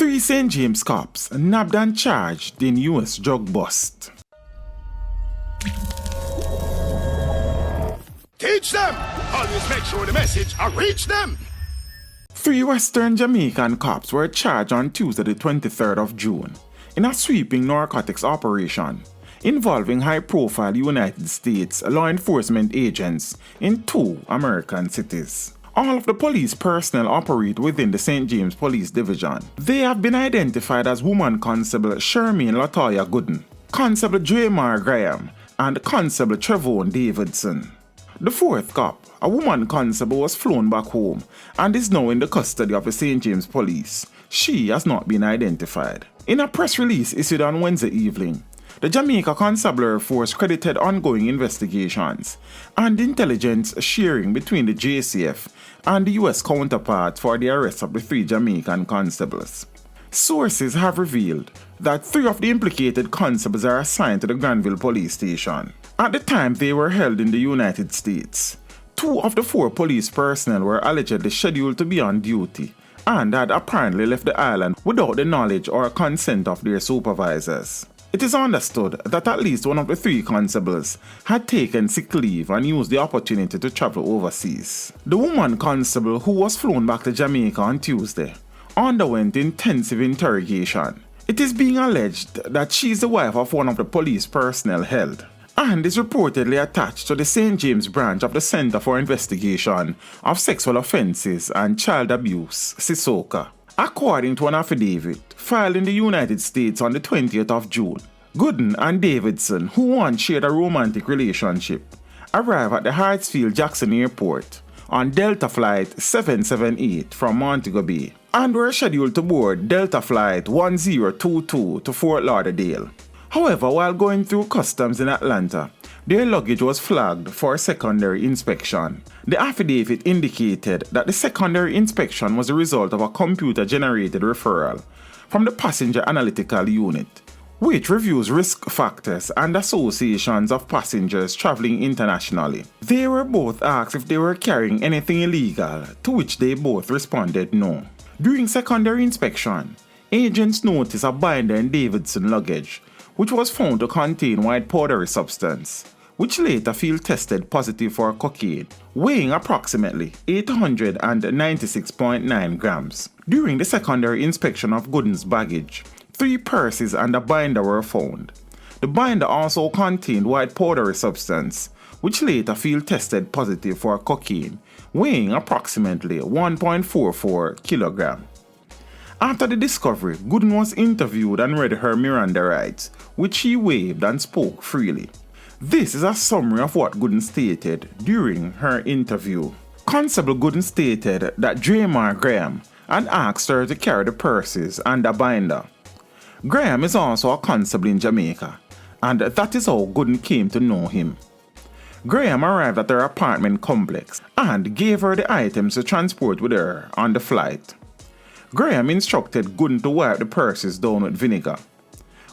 3 St. James COPS nabbed and charged in US drug bust. Teach them! Always make sure the message reach them! 3 Western Jamaican cops were charged on Tuesday the 23rd of June in a sweeping narcotics operation involving high-profile United States law enforcement agents in 2 American cities. All of the police personnel operate within the St. James Police Division. They have been identified as Woman Constable Shermain Gooden, Constable Dremar Graham, and Constable Trevon Davidson. The 4th cop, a woman constable, was flown back home and is now in the custody of the St. James Police. She has not been identified. In a press release issued on Wednesday evening, the Jamaica Constabulary Force credited ongoing investigations and intelligence sharing between the JCF and the US counterpart for the arrest of the 3 Jamaican constables. Sources have revealed that 3 of the implicated constables are assigned to the Granville Police Station. At the time they were held in the United States, 2 of the 4 police personnel were allegedly scheduled to be on duty and had apparently left the island without the knowledge or consent of their supervisors. It is understood that at least one of the 3 constables had taken sick leave and used the opportunity to travel overseas. The woman constable, who was flown back to Jamaica on Tuesday, underwent intensive interrogation. It is being alleged that she is the wife of one of the police personnel held and is reportedly attached to the St. James branch of the Center for Investigation of Sexual Offences and Child Abuse, CISOCA. According to an affidavit filed in the United States on the 20th of June, Gooden and Davidson, who once shared a romantic relationship, arrived at the Hartsfield-Jackson airport on Delta Flight 778 from Montego Bay and were scheduled to board Delta Flight 1022 to Fort Lauderdale. However, while going through customs in Atlanta, their luggage was flagged for secondary inspection. The affidavit indicated that the secondary inspection was the result of a computer-generated referral from the Passenger Analytical Unit, which reviews risk factors and associations of passengers traveling internationally. They were both asked if they were carrying anything illegal, to which they both responded no. During secondary inspection, agents noticed a binder in Davidson's luggage, which was found to contain white powdery substance, which later field tested positive for cocaine, weighing approximately 896.9 grams. During the secondary inspection of Gooden's baggage, 3 purses and a binder were found. The binder also contained white powdery substance, which later field tested positive for cocaine, weighing approximately 1.44 kilograms. After the discovery, Gooden was interviewed and read her Miranda rights, which she waived and spoke freely. This is a summary of what Gooden stated during her interview. Constable Gooden stated that Dremar Graham had asked her to carry the purses and a binder. Graham is also a constable in Jamaica, and that is how Gooden came to know him. Graham arrived at her apartment complex and gave her the items to transport with her on the flight. Graham instructed Gooden to wipe the purses down with vinegar.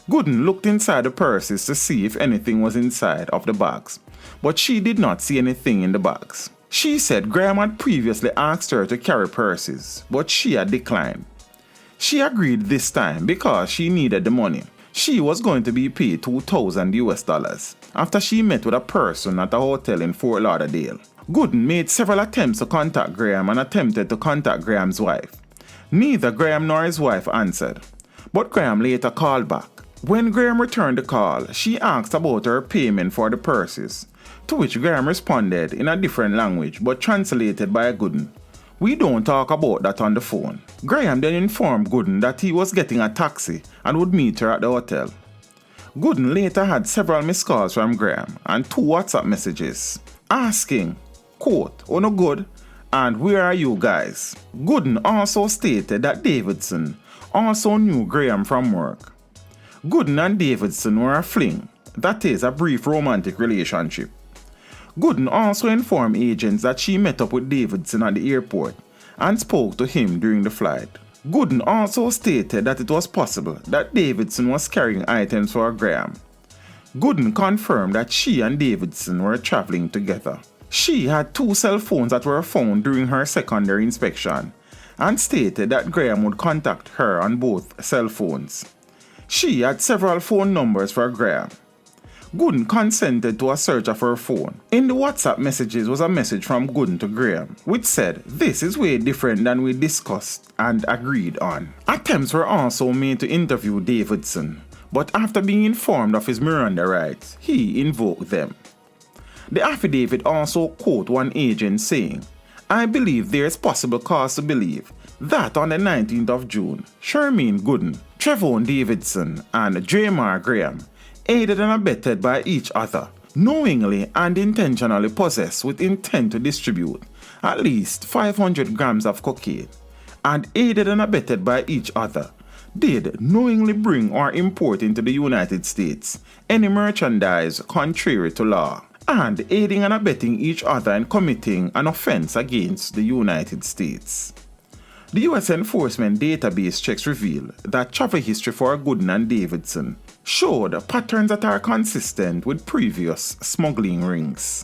Gooden looked inside the purses to see if anything was inside of the bags, but she did not see anything in the bags. She said Graham had previously asked her to carry purses, but she had declined. She agreed this time because she needed the money. She was going to be paid $2,000 after she met with a person at a hotel in Fort Lauderdale. Gooden made several attempts to contact Graham and attempted to contact Graham's wife. Neither Graham nor his wife answered, but Graham later called back. When Graham returned the call, she asked about her payment for the purses, to which Graham responded in a different language but translated by Gooden. "We don't talk about that on the phone." Graham then informed Gooden that he was getting a taxi and would meet her at the hotel. Gooden later had several missed calls from Graham and 2 WhatsApp messages asking, quote, "Oh no good?" and "Where are you guys?" Gooden also stated that Davidson also knew Graham from work. Gooden and Davidson were a fling, that is, a brief romantic relationship. Gooden also informed agents that she met up with Davidson at the airport and spoke to him during the flight. Gooden also stated that it was possible that Davidson was carrying items for Graham. Gooden confirmed that she and Davidson were traveling together. She had 2 cell phones that were found during her secondary inspection and stated that Graham would contact her on both cell phones. She had several phone numbers for Graham. Gooden consented to a search of her phone. In the WhatsApp messages was a message from Gooden to Graham, which said, "This is way different than we discussed and agreed on." Attempts were also made to interview Davidson, but after being informed of his Miranda rights, he invoked them. The affidavit also quote one agent saying, "I believe there is possible cause to believe that on the 19th of June, Shermain Gooden, Trevon Davidson, and Dremar Graham, aided and abetted by each other, knowingly and intentionally possessed with intent to distribute at least 500 grams of cocaine, and aided and abetted by each other, did knowingly bring or import into the United States any merchandise contrary to law, and aiding and abetting each other in committing an offense against the United States." The U.S. Enforcement Database checks reveal that travel history for Gooden and Davidson showed patterns that are consistent with previous smuggling rings.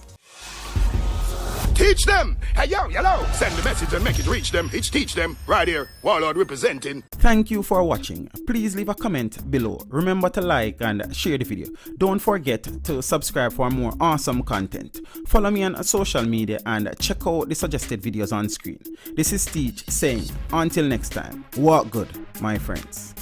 Teach them! Hey, yo, hello! Send the message and make it reach them. It's teach them. Right here, Warlord representing. Thank you for watching. Please leave a comment below. Remember to like and share the video. Don't forget to subscribe for more awesome content. Follow me on social media and check out the suggested videos on screen. This is Teach saying, until next time, walk good, my friends.